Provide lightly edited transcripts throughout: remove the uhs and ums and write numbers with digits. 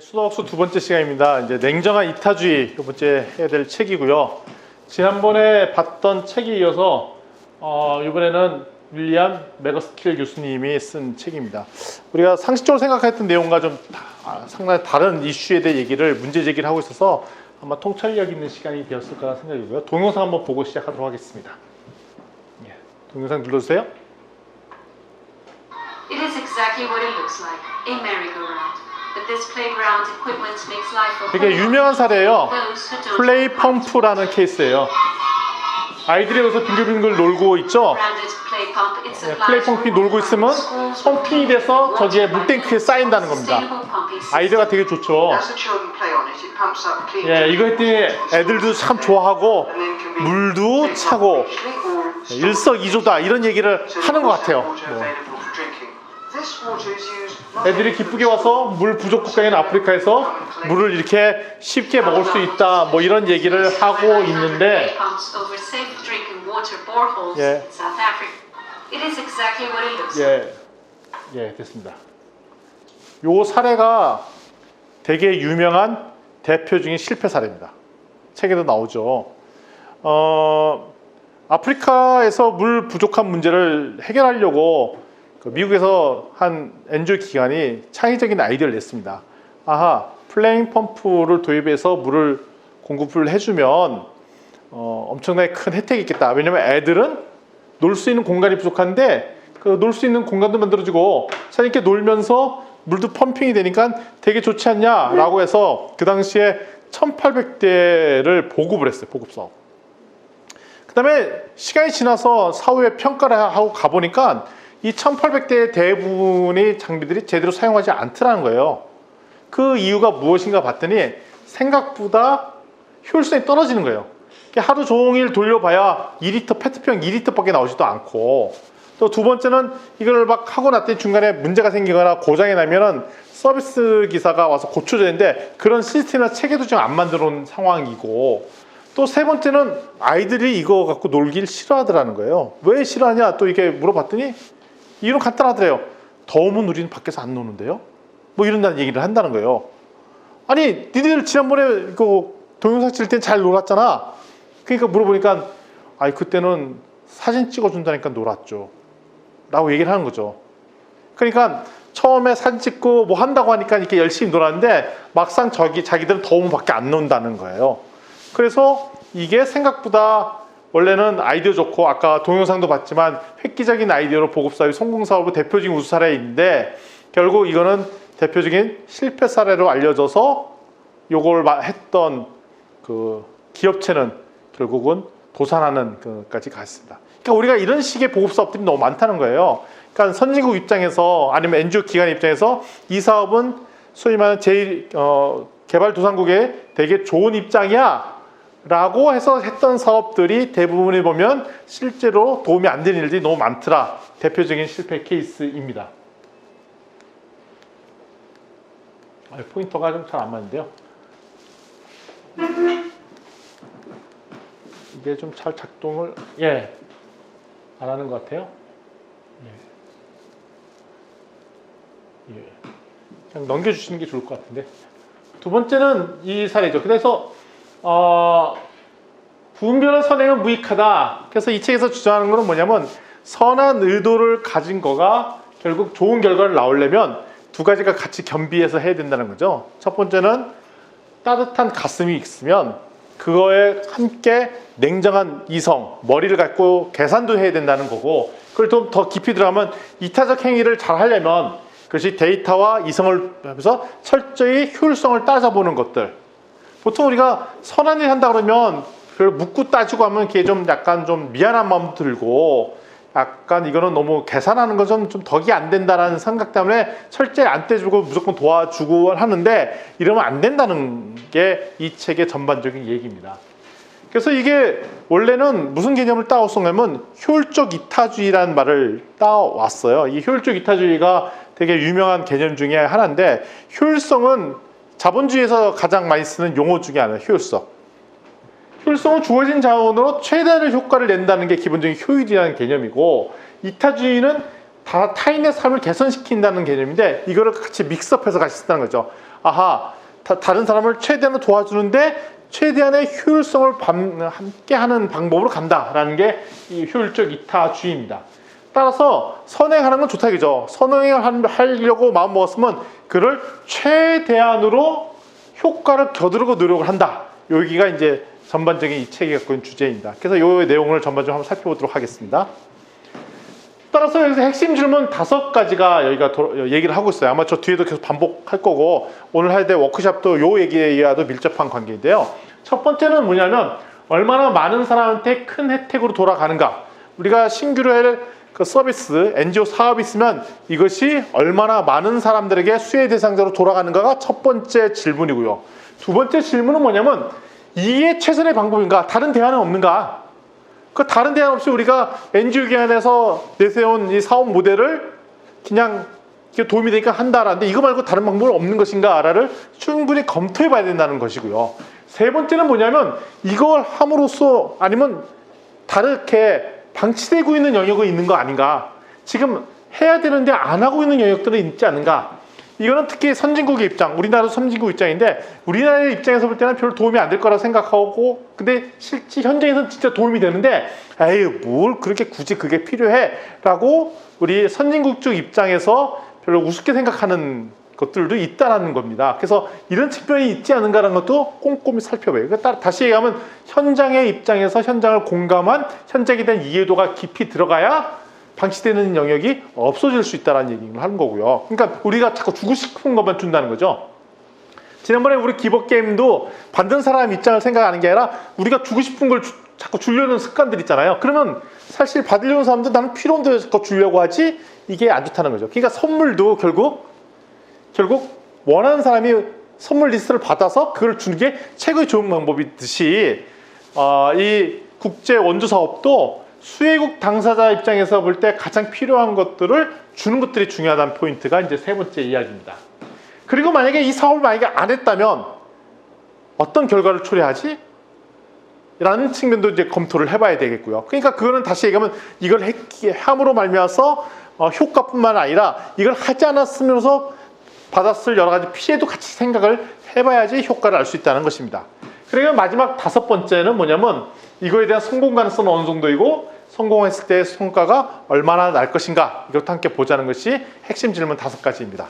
수덕수 두 번째 시간입니다. 이제 냉정한 이타주의 두 번째 해야 될 책이고요. 지난번에 봤던 책에 이어서 이번에는 윌리엄 맥거스킬 교수님이 쓴 책입니다. 우리가 상식적으로 생각했던 내용과 좀 상당히 다른 이슈에 대해 문제 제기를 하고 있어서 아마 통찰력 있는 시간이 되었을 거라 생각이고요. 동영상 한번 보고 시작하도록 하겠습니다. 동영상 눌러주세요. It is exactly what it looks like, a merry-go-round. But this playground equipment makes life a 되게 유명한 사례예요. 플레이 펌프라는 케이스예요. 아이들이 여기서 빙글빙글 놀고 있죠. 플레이 펌프이 놀고 있으면 펌핑이 돼서 저기에 물탱크에 쌓인다는 겁니다. 아이디어가 되게 좋죠. 이거 했더니 애들도 참 좋아하고 물도 차고 일석이조다 이런 얘기를 하는 것 같아요. 애들이 기쁘게 와서 물 부족 국가인 아프리카에서 물을 이렇게 쉽게 먹을 수 있다 뭐 이런 얘기를 하고 있는데 됐습니다. 요 사례가 되게 유명한 대표적인 실패 사례입니다. 책에도 나오죠. 아프리카에서 물 부족한 문제를 해결하려고 미국에서 한 NGO 기관이 창의적인 아이디어를 냈습니다. 플레잉 펌프를 도입해서 물을 공급을 해주면 엄청나게 큰 혜택이 있겠다. 왜냐면 애들은 놀 수 있는 공간이 부족한데 놀 수 있는 공간도 만들어지고 이렇게 놀면서 물도 펌핑이 되니까 되게 좋지 않냐라고 해서 그 당시에 1800대를 보급을 했어요. 보급 사업. 그 다음에 시간이 지나서 사후에 평가를 하고 가보니까 이 1800대의 대부분의 장비들이 제대로 사용하지 않더라는 거예요. 그 이유가 무엇인가 봤더니 생각보다 효율성이 떨어지는 거예요. 하루 종일 돌려봐야 2리터 페트병 2리터밖에 나오지도 않고, 또 두 번째는 이걸 막 하고 났더니 중간에 문제가 생기거나 고장이 나면은 서비스 기사가 와서 고쳐줘야 되는데 그런 시스템이나 체계도 지금 안 만들어 놓은 상황이고, 또 세 번째는 아이들이 이거 갖고 놀길 싫어하더라는 거예요. 왜 싫어하냐 또 이렇게 물어봤더니 이유는 간단하더래요. 더우면 우리는 밖에서 안 노는데요. 뭐 이런다는 얘기를 한다는 거예요. 아니 니들 지난번에 동영상 찍을 땐 잘 놀았잖아. 그러니까 물어보니까 그때는 사진 찍어준다니까 놀았죠 라고 얘기를 하는 거죠. 그러니까 처음에 사진 찍고 뭐 한다고 하니까 이렇게 열심히 놀았는데 막상 자기들은 더우면 밖에 안 논다는 거예요. 그래서 이게 생각보다 원래는 아이디어 좋고 아까 동영상도 봤지만 획기적인 아이디어로 보급사업이 성공사업의 대표적인 우수 사례인데, 결국 이거는 대표적인 실패 사례로 알려져서 요걸 했던 그 기업체는 결국은 도산하는 것까지 갔습니다. 그러니까 우리가 이런 식의 보급사업들이 너무 많다는 거예요. 그러니까 선진국 입장에서 아니면 NGO 기관 입장에서 이 사업은 소위 말하는 개발도상국의 되게 좋은 입장이야 라고 해서 했던 사업들이 대부분을 보면 실제로 도움이 안 되는 일들이 너무 많더라. 대표적인 실패 케이스입니다. 포인터가 좀 잘 안 맞는데요. 이게 좀 잘 작동을 안 하는 것 같아요. 그냥 넘겨주시는 게 좋을 것 같은데. 두 번째는 이 사례죠. 그래서 분별한 선행은 무익하다. 그래서 이 책에서 주장하는 것은 뭐냐면, 선한 의도를 가진 거가 결국 좋은 결과를 나오려면 두 가지가 같이 겸비해서 해야 된다는 거죠. 첫 번째는 따뜻한 가슴이 있으면 그거에 함께 냉정한 이성, 머리를 갖고 계산도 해야 된다는 거고, 그걸 좀 더 깊이 들어가면 이타적 행위를 잘 하려면 그것이 데이터와 이성을 하면서 철저히 효율성을 따져보는 것들. 보통 우리가 선한 일 한다 그러면 그걸 묻고 따지고 하면 그게 좀 약간 좀 미안한 마음도 들고, 약간 이거는 너무 계산하는 건 좀 덕이 안 된다라는 생각 때문에 철저히 안 떼주고 무조건 도와주고 하는데, 이러면 안 된다는 게 이 책의 전반적인 얘기입니다. 그래서 이게 원래는 무슨 개념을 따왔었냐면 효율적 이타주의라는 말을 따왔어요. 이 효율적 이타주의가 되게 유명한 개념 중에 하나인데, 효율성은 자본주의에서 가장 많이 쓰는 용어 중에 하나예요. 효율성은 주어진 자원으로 최대한의 효과를 낸다는 게 기본적인 효율이라는 개념이고, 이타주의는 타인의 삶을 개선시킨다는 개념인데 이거를 같이 믹스업해서 같이 쓴다는 거죠. 아하, 다른 사람을 최대한 도와주는데 최대한의 효율성을 함께 하는 방법으로 간다라는 게 이 효율적 이타주의입니다. 따라서 선행하는 건 좋다 이거죠. 선행을 하려고 마음 먹었으면 그를 최대한으로 효과를 겨누르고 노력을 한다. 여기가 이제 전반적인 이 책이 갖고 있는 주제입니다. 그래서 이 내용을 전반적으로 한번 살펴보도록 하겠습니다. 따라서 여기서 핵심 질문 5가지가 여기가 얘기를 하고 있어요. 아마 저 뒤에도 계속 반복할 거고 오늘 할 때 워크숍도 요 얘기와도 밀접한 관계인데요. 첫 번째는 뭐냐면 얼마나 많은 사람한테 큰 혜택으로 돌아가는가. 우리가 신규로 할 그 서비스, NGO 사업이 있으면 이것이 얼마나 많은 사람들에게 수혜 대상자로 돌아가는가가 첫 번째 질문이고요. 두 번째 질문은 뭐냐면 이게 최선의 방법인가? 다른 대안은 없는가? 그 다른 대안 없이 우리가 NGO 기관에서 내세운 이 사업 모델을 그냥 도움이 되니까 한다라는데 이거 말고 다른 방법은 없는 것인가를 충분히 검토해 봐야 된다는 것이고요. 세 번째는 뭐냐면 이걸 함으로써 아니면 다르게 방치되고 있는 영역이 있는 거 아닌가? 지금 해야 되는데 안 하고 있는 영역들은 있지 않은가? 이거는 특히 선진국의 입장, 우리나라도 선진국 입장인데 우리나라의 입장에서 볼 때는 별로 도움이 안 될 거라 생각하고 근데 실제 현장에서는 진짜 도움이 되는데 에이 뭘 그렇게 굳이 그게 필요해? 라고 우리 선진국 쪽 입장에서 별로 우습게 생각하는 것들도 있다는 겁니다. 그래서 이런 측면이 있지 않은가라는 것도 꼼꼼히 살펴봐요. 다시 얘기하면 현장의 입장에서 현장을 공감한 현장에 대한 이해도가 깊이 들어가야 방치되는 영역이 없어질 수 있다는 얘기를 하는 거고요. 그러니까 우리가 자꾸 주고 싶은 것만 준다는 거죠. 지난번에 우리 기버 게임도 받는 사람 입장을 생각하는 게 아니라 우리가 주고 싶은 걸 자꾸 주려는 습관들 있잖아요. 그러면 사실 받으려는 사람도 나는 필요 없는데 자꾸 주려고 하지 이게 안 좋다는 거죠. 그러니까 선물도 결국 원하는 사람이 선물 리스트를 받아서 그걸 주는 게 최고의 좋은 방법이듯이 이 국제 원조 사업도 수혜국 당사자 입장에서 볼 때 가장 필요한 것들을 주는 것들이 중요하다는 포인트가 이제 세 번째 이야기입니다. 그리고 만약에 이 사업을 만약에 안 했다면 어떤 결과를 초래하지? 라는 측면도 이제 검토를 해봐야 되겠고요. 그러니까 그거는 다시 얘기하면 이걸 함으로 말미암아서 효과뿐만 아니라 이걸 하지 않았으면서 받았을 여러 가지 피해도 같이 생각을 해봐야지 효과를 알 수 있다는 것입니다. 그리고 마지막 5번째는 뭐냐면 이거에 대한 성공 가능성은 어느 정도이고 성공했을 때의 성과가 얼마나 날 것인가 이것도 함께 보자는 것이 핵심 질문 5가지입니다.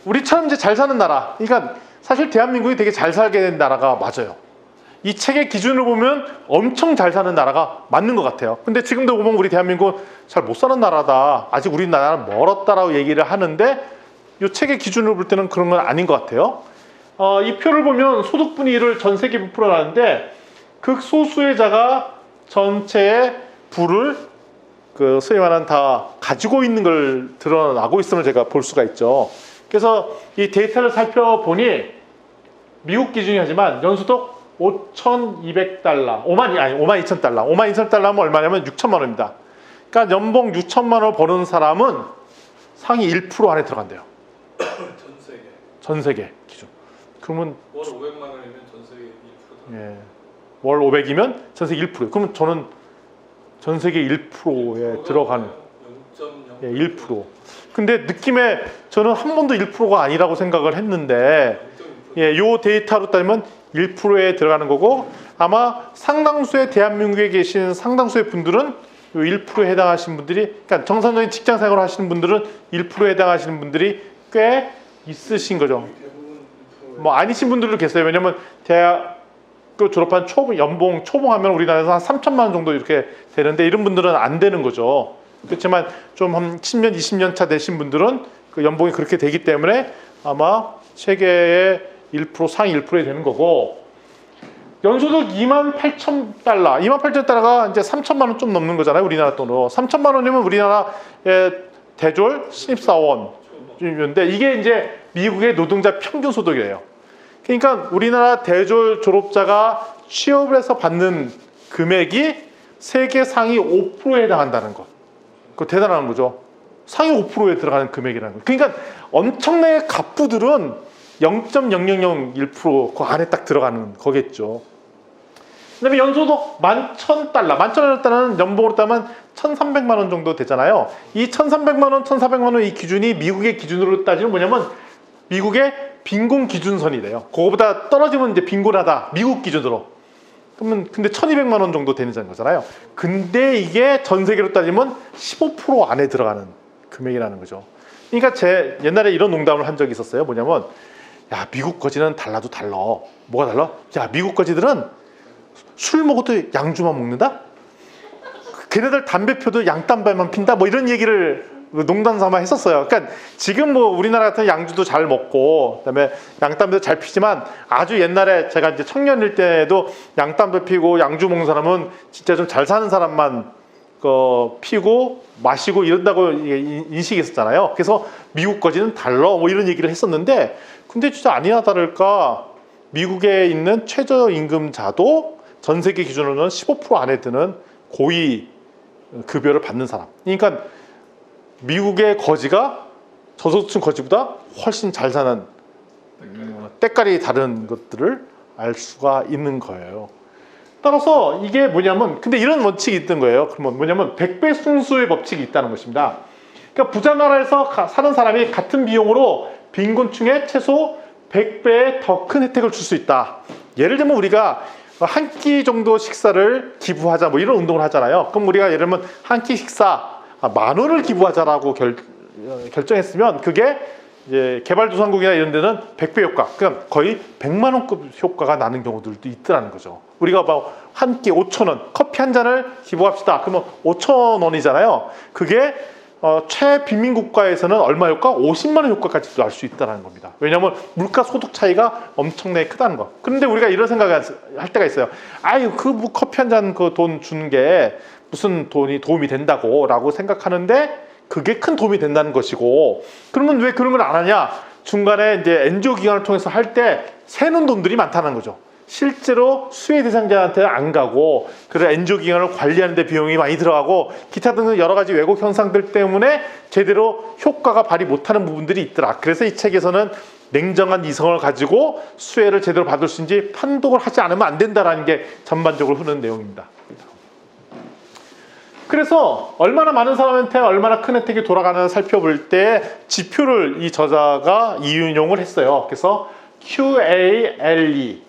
우리처럼 이제 잘 사는 나라, 그러니까 사실 대한민국이 되게 잘 살게 된 나라가 맞아요. 이 책의 기준으로 보면 엄청 잘 사는 나라가 맞는 것 같아요. 근데 지금도 보면 우리 대한민국은 잘 못 사는 나라다. 아직 우리나라는 멀었다라고 얘기를 하는데 이 책의 기준으로 볼 때는 그런 건 아닌 것 같아요. 이 표를 보면 소득 분위기를 전 세계 풀어놨는데 극소수의 자가 전체의 부를 소위 말하는 다 가지고 있는 걸 드러나고 있음을 제가 볼 수가 있죠. 그래서 이 데이터를 살펴보니 미국 기준이 하지만 연소득 5,200달러, 52,000달러. 52,000달러면 얼마냐면 6천만 원입니다. 그러니까 연봉 6천만 원 버는 사람은 상위 1% 안에 들어간대요. 전 세계 기준. 그러면 월 500만 원이면 전 세계 1%다. 예. 월 500이면 전 세계 1%. 그러면 저는 전 세계 1%에 들어가는 1%. 근데 느낌에 저는 한 번도 1%가 아니라고 생각을 했는데 요 데이터로 따지면 1%에 들어가는 거고 아마 상당수의 대한민국에 계신 상당수의 분들은 1%에 해당하시는 분들이 그러니까 정상적인 직장 생활을 하시는 분들은 1%에 해당하시는 분들이 꽤 있으신 거죠. 뭐 아니신 분들도 계세요. 왜냐면 대학교 졸업한 연봉 초봉하면 우리나라에서 한 3천만 원 정도 이렇게 되는데 이런 분들은 안 되는 거죠. 그렇지만 좀 한 10년, 20년 차 되신 분들은 그 연봉이 그렇게 되기 때문에 아마 세계의 1% 상위 1%에 되는 거고 연소득 28,000달러 28,000달러가 이제 3천만 원 좀 넘는 거잖아요. 우리나라 돈으로 3천만 원이면 우리나라의 대졸 신입사원인데 이게 이제 미국의 노동자 평균 소득이에요. 그러니까 우리나라 대졸 졸업자가 취업을 해서 받는 금액이 세계 상위 5%에 해당한다는 것. 그거 대단한 거죠. 상위 5%에 들어가는 금액이라는 거. 그러니까 엄청나게 갑부들은 0.0001% 그 안에 딱 들어가는 거겠죠. 그다음에 연소득 11,000달러, 11,000달러는 연봉으로 따면 1,300만 원 정도 되잖아요. 이 1,300만 원, 1,400만 원 이 기준이 미국의 기준으로 따지면 뭐냐면 미국의 빈곤 기준선이래요. 그거보다 떨어지면 이제 빈곤하다. 미국 기준으로. 그러면 근데 1,200만 원 정도 되는 거잖아요. 근데 이게 전 세계로 따지면 15% 안에 들어가는 금액이라는 거죠. 그러니까 제 옛날에 이런 농담을 한 적이 있었어요. 뭐냐면 야, 미국 거지는 달라도 달라. 뭐가 달라? 야, 미국 거지들은 술 먹어도 양주만 먹는다? 걔네들 담배 펴도 양담배만 핀다? 뭐 이런 얘기를 농담 삼아 했었어요. 그러니까 지금 뭐 우리나라 같은 양주도 잘 먹고 그다음에 양담배도 잘 피지만 아주 옛날에 제가 이제 청년일 때도 양담배 피고 양주 먹는 사람은 진짜 좀 잘 사는 사람만 피고 마시고 이런다고 인식이 있었잖아요. 그래서 미국 거지는 달라 뭐 이런 얘기를 했었는데 근데 진짜 아니나 다를까 미국에 있는 최저임금자도 전 세계 기준으로는 15% 안에 드는 고위 급여를 받는 사람. 그러니까 미국의 거지가 저소득층 거지보다 훨씬 잘 사는 때깔이 다른 것들을 알 수가 있는 거예요. 따라서 이게 뭐냐면 근데 이런 원칙이 있던 거예요. 그러면 뭐냐면 100배 순수의 법칙이 있다는 것입니다. 그러니까 부자 나라에서 사는 사람이 같은 비용으로 빈곤층에 최소 100배의 더 큰 혜택을 줄 수 있다. 예를 들면 우리가 한 끼 정도 식사를 기부하자 뭐 이런 운동을 하잖아요. 그럼 우리가 예를 들면 한 끼 식사 10,000원을 기부하자라고 결정했으면 그게 이제 개발도상국이나 이런 데는 100배 효과, 그러니까 거의 100만 원급 효과가 나는 경우들도 있더라는 거죠. 우리가 뭐 한 끼 5,000원, 커피 한 잔을 기부합시다. 그러면 5,000원이잖아요. 그게 최빈민 국가에서는 얼마 효과? 50만 원 효과까지도 날 수 있다는 겁니다. 왜냐하면 물가 소득 차이가 엄청나게 크다는 거. 그런데 우리가 이런 생각을 할 때가 있어요. 아유, 그 뭐 커피 한 잔 그 돈 주는 게 무슨 돈이 도움이 된다고 라고 생각하는데 그게 큰 도움이 된다는 것이고, 그러면 왜 그런 걸 안 하냐? 중간에 이제 NGO 기관을 통해서 할 때 새는 돈들이 많다는 거죠. 실제로 수혜 대상자한테 안 가고 그래 NGO 기관을 관리하는 데 비용이 많이 들어가고 기타 등등 여러 가지 왜곡 현상들 때문에 제대로 효과가 발휘 못하는 부분들이 있더라. 그래서 이 책에서는 냉정한 이성을 가지고 수혜를 제대로 받을 수 있는지 판독을 하지 않으면 안 된다라는 게 전반적으로 흐르는 내용입니다. 그래서 얼마나 많은 사람한테 얼마나 큰 혜택이 돌아가는지 살펴볼 때 지표를 이 저자가 이윤용을 했어요. 그래서 QALE,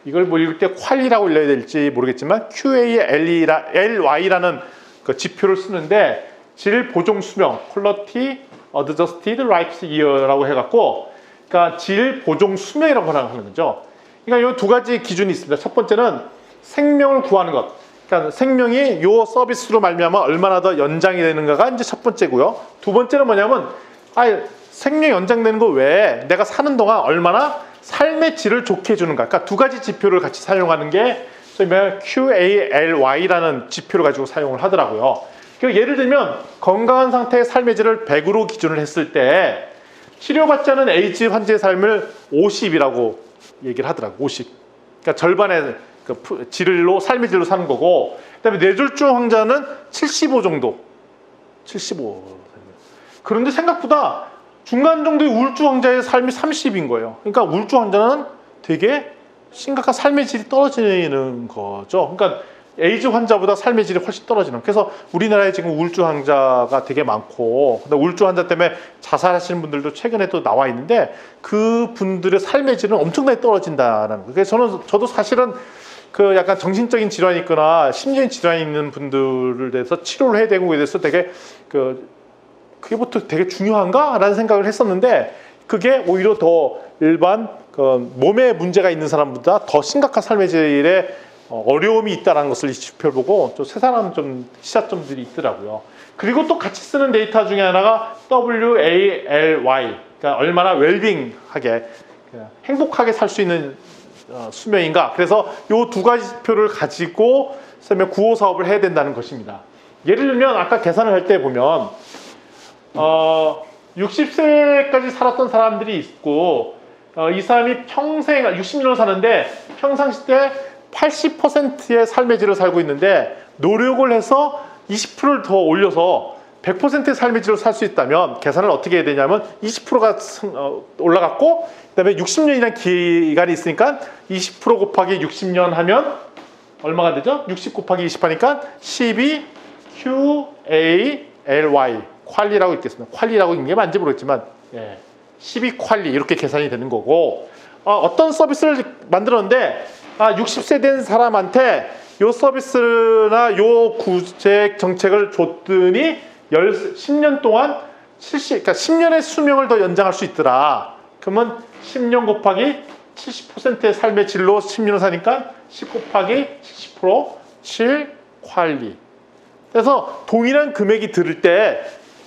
이걸 뭐 읽을 때 퀄이라고 읽어야 될지 모르겠지만 QALY라는 그 지표를 쓰는데 질 보정 수명, Quality Adjusted Life Year라고 해갖고, 그러니까 질 보정 수명이라고 하는 거죠. 그러니까 이 두 가지 기준이 있습니다. 첫 번째는 생명을 구하는 것. 그러니까 생명이 요 서비스로 말미암아 얼마나 더 연장이 되는가가 이제 첫 번째고요. 두 번째는 뭐냐면 생명 연장되는 거 외에 내가 사는 동안 얼마나 삶의 질을 좋게 해주는가. 그러니까 두 가지 지표를 같이 사용하는 게 QALY라는 지표를 가지고 사용을 하더라고요. 그러니까 예를 들면 건강한 상태의 삶의 질을 100으로 기준을 했을 때 치료받지 않은 에이즈 환자의 삶을 50이라고 얘기를 하더라고요. 50. 그러니까 절반의 그 질로 삶의 질로 사는 거고, 그다음에 뇌졸중 환자는 75 정도. 75. 그런데 생각보다 중간 정도의 우울증 환자의 삶이 30인 거예요. 그러니까 우울증 환자는 되게 심각한 삶의 질이 떨어지는 거죠. 그러니까 에이즈 환자보다 삶의 질이 훨씬 떨어지는. 그래서 우리나라에 지금 우울증 환자가 되게 많고, 우울증 환자 때문에 자살하시는 분들도 최근에 또 나와 있는데 그 분들의 삶의 질은 엄청나게 떨어진다라는 거예요. 그래서 저도 사실은 그 약간 정신적인 질환이 있거나 심리적인 질환이 있는 분들을 대해서 치료를 해야 되고, 그래서 되게 그게부터 되게 중요한가라는 생각을 했었는데, 그게 오히려 더 일반 몸에 문제가 있는 사람보다 더 심각한 삶의 질에 어려움이 있다는 것을 이 지표를 보고 좀 세상은 좀 시사점들이 있더라고요. 그리고 또 같이 쓰는 데이터 중에 하나가 WALY, 그러니까 얼마나 웰빙하게 행복하게 살 수 있는 수명인가. 그래서 이 두 가지 지표를 가지고 구호 사업을 해야 된다는 것입니다. 예를 들면 아까 계산을 할 때 보면 60세까지 살았던 사람들이 있고, 이 사람이 평생 60년을 사는데 평상시 때 80%의 삶의 질을 살고 있는데 노력을 해서 20%를 더 올려서 100%의 삶의 질을 살 수 있다면 계산을 어떻게 해야 되냐면 20%가 올라갔고, 그 다음에 60년이라는 기간이 있으니까 20% 곱하기 60년 하면 얼마가 되죠? 60 곱하기 20 하니까 12 QALY 퀄리라고 읽겠습니다. 퀄리라고 읽는 게 맞는지 모르겠지만 12 퀄리 이렇게 계산이 되는 거고, 어떤 서비스를 만들었는데 60세 된 사람한테 요 서비스나 요 구제 정책을 줬더니 10년 동안 그러니까 10년의 수명을 더 연장할 수 있더라. 그러면 10년 곱하기 70%의 삶의 질로 10년을 사니까 10 곱하기 70% 7 퀄리. 그래서 동일한 금액이 들을 때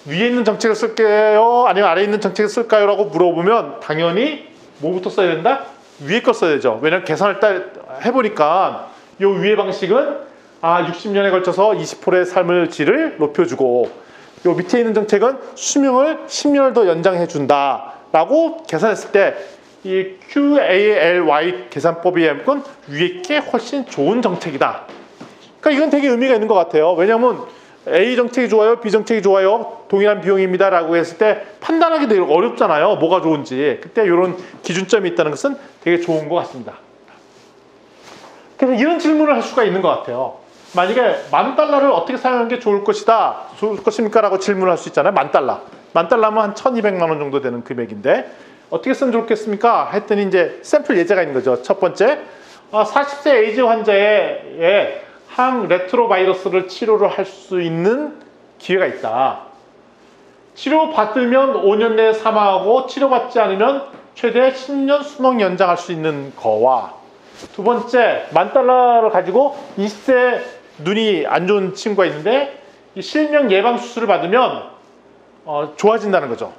위에 있는 정책을 쓸게요? 아니면 아래에 있는 정책을 쓸까요? 라고 물어보면 당연히 뭐부터 써야 된다? 위에 거 써야 되죠. 왜냐면 계산을 해보니까 요 위의 방식은 60년에 걸쳐서 20%의 삶의 질을 높여주고, 요 밑에 있는 정책은 수명을 10년을 더 연장해 준다 라고 계산했을 때 이 QALY 계산법이 함은 위에 게 훨씬 좋은 정책이다. 그러니까 이건 되게 의미가 있는 것 같아요. 왜냐하면 A 정책이 좋아요, B 정책이 좋아요, 동일한 비용입니다 라고 했을 때 판단하기 되게 어렵잖아요. 뭐가 좋은지. 그때 이런 기준점이 있다는 것은 되게 좋은 것 같습니다. 그래서 이런 질문을 할 수가 있는 것 같아요. 만약에 $10,000를 어떻게 사용하는 게 좋을 것입니까? 라고 질문을 할 수 있잖아요. $10,000. $10,000면 한 1,200만 원 정도 되는 금액인데 어떻게 쓰면 좋겠습니까? 했더니 이제 샘플 예제가 있는 거죠. 첫 번째, 40세 에이즈 환자의 항레트로바이러스를 치료를 할 수 있는 기회가 있다. 치료받으면 5년 내에 사망하고 치료받지 않으면 최대 10년 수명 연장할 수 있는 거와, 두 번째, $10,000를 가지고 20세 눈이 안 좋은 친구가 있는데 이 실명 예방 수술을 받으면 좋아진다는 거죠.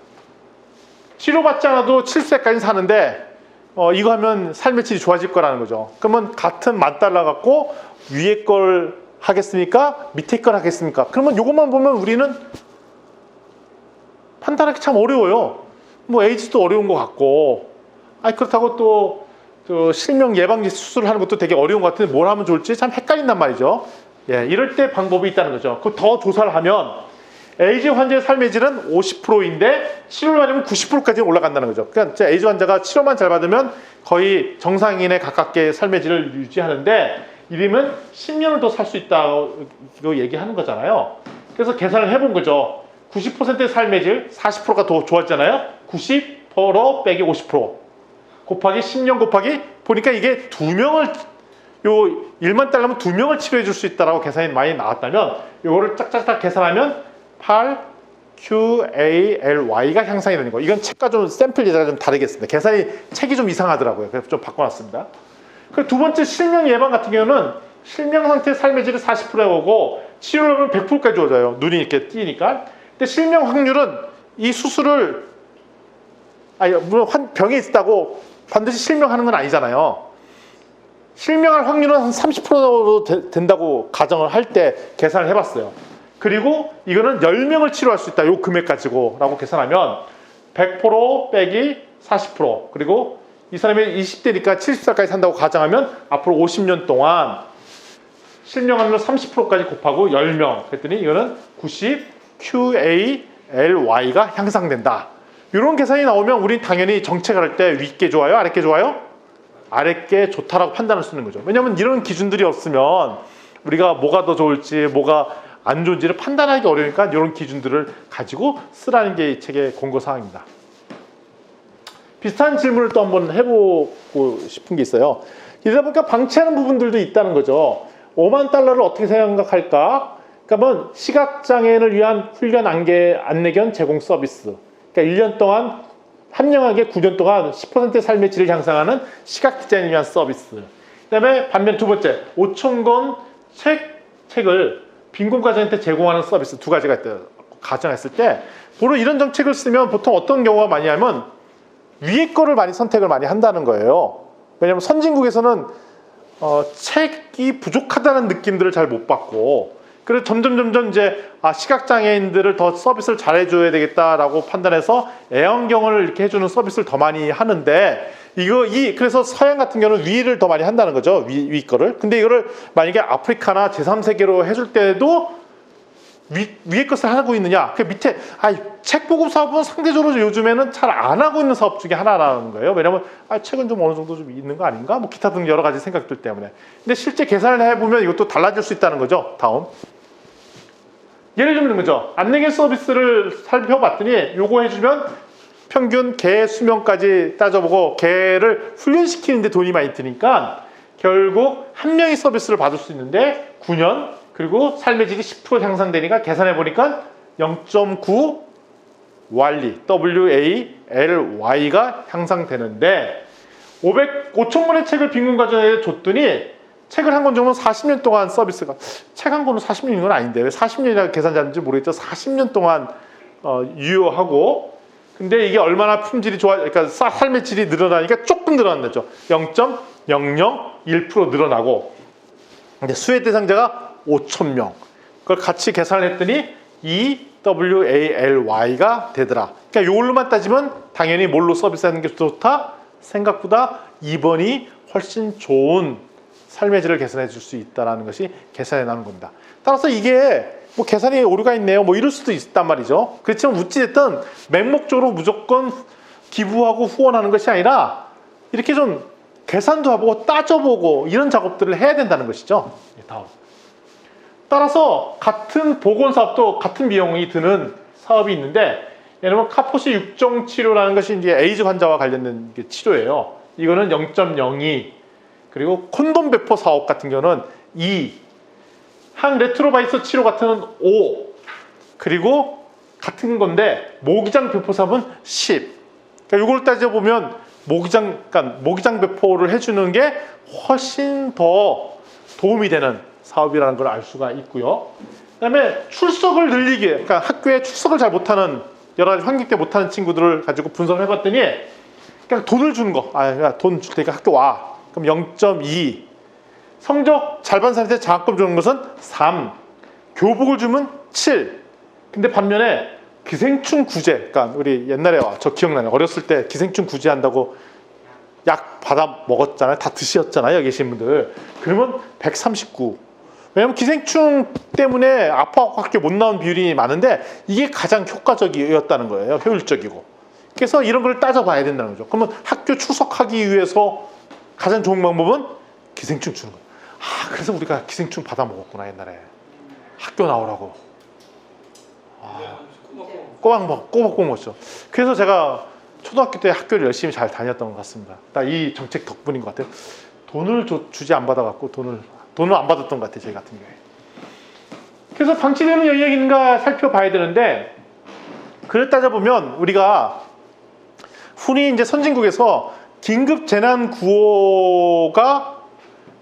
치료받지 않아도 7세까지 사는데 이거 하면 삶의 질이 좋아질 거라는 거죠. 그러면 같은 $10,000 갖고 위에 걸 하겠습니까? 밑에 걸 하겠습니까? 그러면 이것만 보면 우리는 판단하기 참 어려워요. 뭐 에이즈도 어려운 것 같고, 그렇다고 또 실명 예방지 수술을 하는 것도 되게 어려운 것 같은데 뭘 하면 좋을지 참 헷갈린단 말이죠. 이럴 때 방법이 있다는 거죠. 그 더 조사를 하면 에이즈 환자의 삶의 질은 50%인데 치료를 받으면 90%까지 올라간다는 거죠. 그러니까 에이즈 환자가 치료만 잘 받으면 거의 정상인에 가깝게 삶의 질을 유지하는데 이러면 10년을 더 살 수 있다고 얘기하는 거잖아요. 그래서 계산을 해본 거죠. 90%의 삶의 질, 40%가 더 좋았잖아요. 90% 빼기 50% 곱하기 10년 곱하기 보니까 이게 2명을, 요 $10,000면 2명을 치료해 줄 수 있다라고 계산이 많이 나왔다면 요거를 짝짝짝 계산하면 8 QALY가 향상이 되는 거. 이건 책과 좀 샘플 예제가 좀 다르겠습니다. 계산이 책이 좀 이상하더라고요. 그래서 좀 바꿔놨습니다. 그 두 번째 실명 예방 같은 경우는 실명 상태의 삶의 질이 40%에 오고 치료를 하면 100%까지 좋아져요. 눈이 이렇게 띄니까. 근데 실명 확률은 이 수술을 물론 병에 있다고 반드시 실명하는 건 아니잖아요. 실명할 확률은 한 30%로 된다고 가정을 할 때 계산을 해봤어요. 그리고 이거는 10명을 치료할 수 있다. 요 금액 가지고 라고 계산하면 100% 빼기 40% 그리고 이 사람이 20대니까 70살까지 산다고 가정하면 앞으로 50년 동안 실명 확률 30%까지 곱하고 10명 그랬더니 이거는 90 QALY가 향상된다. 이런 계산이 나오면 우린 당연히 정책을 할 때 윗게 좋아요? 아랫게 좋아요? 아랫게 좋다라고 판단을 쓰는 거죠. 왜냐하면 이런 기준들이 없으면 우리가 뭐가 더 좋을지 뭐가 안 좋은지를 판단하기 어려우니까 이런 기준들을 가지고 쓰라는 게 이 책의 권고사항입니다. 비슷한 질문을 또 한번 해보고 싶은 게 있어요. 이러다 보니까 방치하는 부분들도 있다는 거죠. $50,000를 어떻게 생각할까? 그러니까 시각장애인을 위한 훈련 안내견 제공 서비스. 그러니까 1년 동안 한명하게 9년 동안 10%의 삶의 질을 향상하는 시각장애인을 위한 서비스. 그 다음에 반면 두 번째, 5,000권 책을 빈곤가정한테 제공하는 서비스 두 가지가 있다 가정했을 때 보통 이런 정책을 쓰면 보통 어떤 경우가 많이 하면 위에 거를 많이 선택을 많이 한다는 거예요. 왜냐하면 선진국에서는 책이 부족하다는 느낌들을 잘 못 받고 그래서 점점 이제 시각장애인들을 더 서비스를 잘해줘야 되겠다라고 판단해서 애완경을 이렇게 해주는 서비스를 더 많이 하는데 그래서 서양 같은 경우는 위를 더 많이 한다는 거죠. 위 거를. 근데 이거를 만약에 아프리카나 제3세계로 해줄 때도 위에 것을 하고 있느냐? 그 밑에 책 보급 사업은 상대적으로 요즘에는 잘 안 하고 있는 사업 중에 하나라는 거예요. 왜냐하면 책은 좀 어느 정도 좀 있는 거 아닌가? 뭐 기타 등 여러 가지 생각들 때문에. 근데 실제 계산을 해보면 이것도 달라질 수 있다는 거죠. 다음. 예를 들면 거죠. 안내계 서비스를 살펴봤더니 요거 해주면 평균 개 수명까지 따져보고 개를 훈련시키는데 돈이 많이 드니까 결국 한 명이 서비스를 받을 수 있는데 9년 그리고 삶의 질이 10% 향상되니까 계산해 보니까 0.9 WALY, WALY가 향상되는데 5,000권의 책을 빈곤 가정에 줬더니 책을 한 권 정도는 40년 동안 서비스가 책 한 권은 40년인 건 아닌데 왜 40년이라고 계산자인지 모르겠죠. 40년 동안 유효하고 근데 이게 얼마나 품질이 좋아 그러니까 삶의 질이 늘어나니까 조금 늘어난다죠. 0.001% 늘어나고 근데 수혜 대상자가 5,000명 그걸 같이 계산을 했더니 WALY가 되더라. 그러니까 이걸로만 따지면 당연히 뭘로 서비스하는 게 좋다? 생각보다 2번이 훨씬 좋은 삶의 질을 개선해 줄 수 있다는 것이 계산에 나오는 겁니다. 따라서 이게 뭐 계산에 오류가 있네요. 뭐 이럴 수도 있단 말이죠. 그렇지만 어찌됐든 맹목적으로 무조건 기부하고 후원하는 것이 아니라 이렇게 좀 계산도 하고 따져보고 이런 작업들을 해야 된다는 것이죠. 다음. 따라서 같은 보건사업도 같은 비용이 드는 사업이 있는데 예를 들면 카포시 육종 치료라는 것이 이제 에이즈 환자와 관련된 치료예요. 이거는 0.02 그리고 콘돔 배포 사업 같은 경우는 2 항레트로바이러스 치료 같은 경우는 5 그리고 같은 건데 모기장 배포 사업은 10 그러니까 이걸 따져보면 모기장 배포를 해주는 게 훨씬 더 도움이 되는 사업이라는 걸 알 수가 있고요. 그 다음에 출석을 늘리기 그러니까 학교에 출석을 잘 못하는 여러 가지 환경 때 못하는 친구들을 가지고 분석을 해봤더니 그냥 돈을 주는 거 돈 줄 테니까 학교 와 그럼 0.2 성적 잘 받은 사람한테 장학금 주는 것은 3 교복을 주면 7 근데 반면에 기생충 구제 그러니까 우리 옛날에 저 기억나요. 어렸을 때 기생충 구제 한다고 약 받아 먹었잖아요. 다 드셨잖아요. 여기 계신 분들 그러면 139 왜냐면 기생충 때문에 아파하고 학교 못 나온 비율이 많은데 이게 가장 효과적이었다는 거예요. 효율적이고 그래서 이런 걸 따져봐야 된다는 거죠. 그러면 학교 출석하기 위해서 가장 좋은 방법은 기생충 주는 거예요. 그래서 우리가 기생충 받아 먹었구나 옛날에 학교 나오라고 꼬박 먹었죠. 그래서 제가 초등학교 때 학교를 열심히 잘 다녔던 것 같습니다. 딱 이 정책 덕분인 것 같아요. 돈을 주지 안 받아갖고 돈을 안 받았던 것 같아요. 저희 같은 경우에. 그래서 방치되는 영역이 있는가 살펴봐야 되는데 그를 따져보면 우리가 흔히 이제 선진국에서 긴급 재난 구호가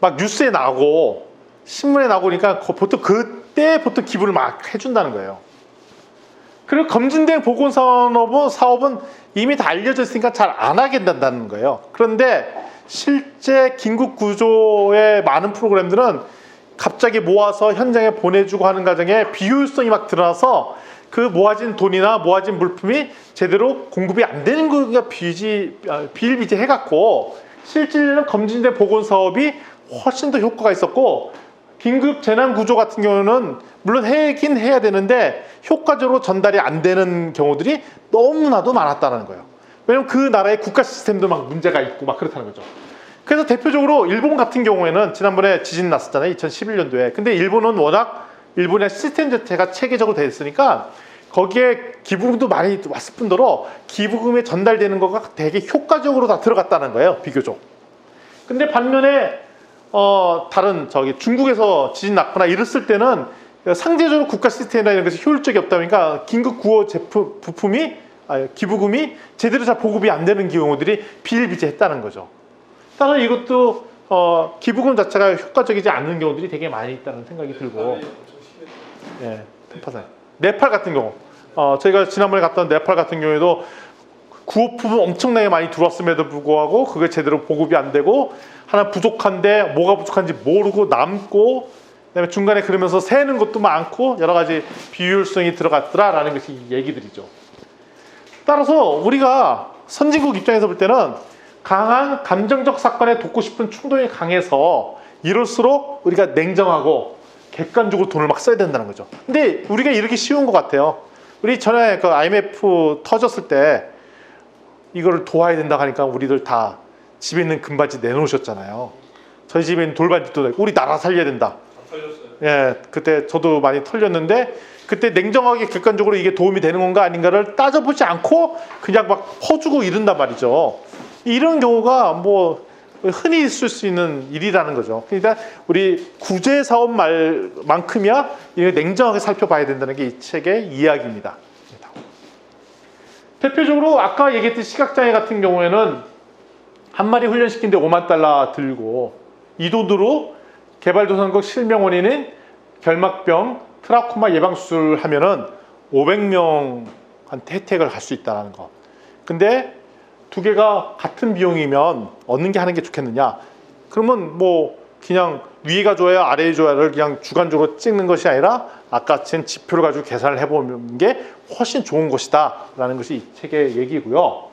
막 뉴스에 나오고 신문에 나오니까 보통 그때부터 기부를 막 해준다는 거예요. 그리고 검증된 보건사업은 이미 다 알려져 있으니까 잘 안 하게 된다는 거예요. 그런데 실제 긴급구조의 많은 프로그램들은 갑자기 모아서 현장에 보내주고 하는 과정에 비효율성이 막 드러나서 그 모아진 돈이나 모아진 물품이 제대로 공급이 안 되는 거가 비일비재해갖고 실질은 검증된 보건사업이 훨씬 더 효과가 있었고 긴급 재난구조 같은 경우는 물론 해긴 해야 되는데 효과적으로 전달이 안 되는 경우들이 너무나도 많았다는 거예요. 왜냐면 그 나라의 국가 시스템도 막 문제가 있고 막 그렇다는 거죠. 그래서 대표적으로 일본 같은 경우에는 지난번에 지진 났었잖아요. 2011년도에. 근데 일본은 워낙 일본의 시스템 자체가 체계적으로 되어 있으니까 거기에 기부금도 많이 왔을 뿐더러 기부금에 전달되는 거가 되게 효과적으로 다 들어갔다는 거예요. 비교적. 근데 반면에 다른 중국에서 지진 났거나 이랬을 때는 상대적으로 국가 시스템이나 이런 것이 효율적이 없다 보니까 긴급 구호 기부금이 제대로 잘 보급이 안 되는 경우들이 비일비재했다는 거죠. 따라서 이것도 기부금 자체가 효과적이지 않는 경우들이 되게 많이 있다는 생각이 들고 네팔 같은 경우 저희가 지난번에 갔던 네팔 같은 경우에도 구호품은 엄청나게 많이 들어왔음에도 불구하고 그게 제대로 보급이 안 되고 하나 부족한데 뭐가 부족한지 모르고 남고 그다음에 중간에 그러면서 새는 것도 많고 여러 가지 비효율성이 들어갔더라라는 것이 얘기들이죠. 따라서 우리가 선진국 입장에서 볼 때는 강한 감정적 사건에 돕고 싶은 충동이 강해서 이럴수록 우리가 냉정하고 객관적으로 돈을 막 써야 된다는 거죠. 근데 우리가 이렇게 쉬운 것 같아요. 우리 전에 그 IMF 터졌을 때 이거를 도와야 된다 하니까 우리들 다 집에 있는 금바지 내놓으셨잖아요. 저희 집에 있는 돌반지도 내고 우리 나라 살려야 된다. 다 털렸어요. 예, 그때 저도 많이 털렸는데 그때 냉정하게 객관적으로 이게 도움이 되는 건가 아닌가를 따져보지 않고 그냥 막 퍼주고 이른단 말이죠. 이런 경우가 뭐 흔히 있을 수 있는 일이라는 거죠. 그러니까 우리 구제 사업 말만큼이야 이거 냉정하게 살펴봐야 된다는 게 이 책의 이야기입니다. 대표적으로 아까 얘기했던 시각장애 같은 경우에는 한 마리 훈련시키는데 $50,000 들고 이 돈으로 개발도상국 실명원인인 결막병 트라코마 예방수술을 하면은 500명한테 혜택을 갈 수 있다는 거. 근데 두 개가 같은 비용이면 얻는 게 하는 게 좋겠느냐? 그러면 뭐 그냥 위가 좋아야 아래가 좋아야를 그냥 주관적으로 찍는 것이 아니라 아까 제 지표를 가지고 계산을 해보는 게 훨씬 좋은 것이다 라는 것이 이 책의 얘기고요.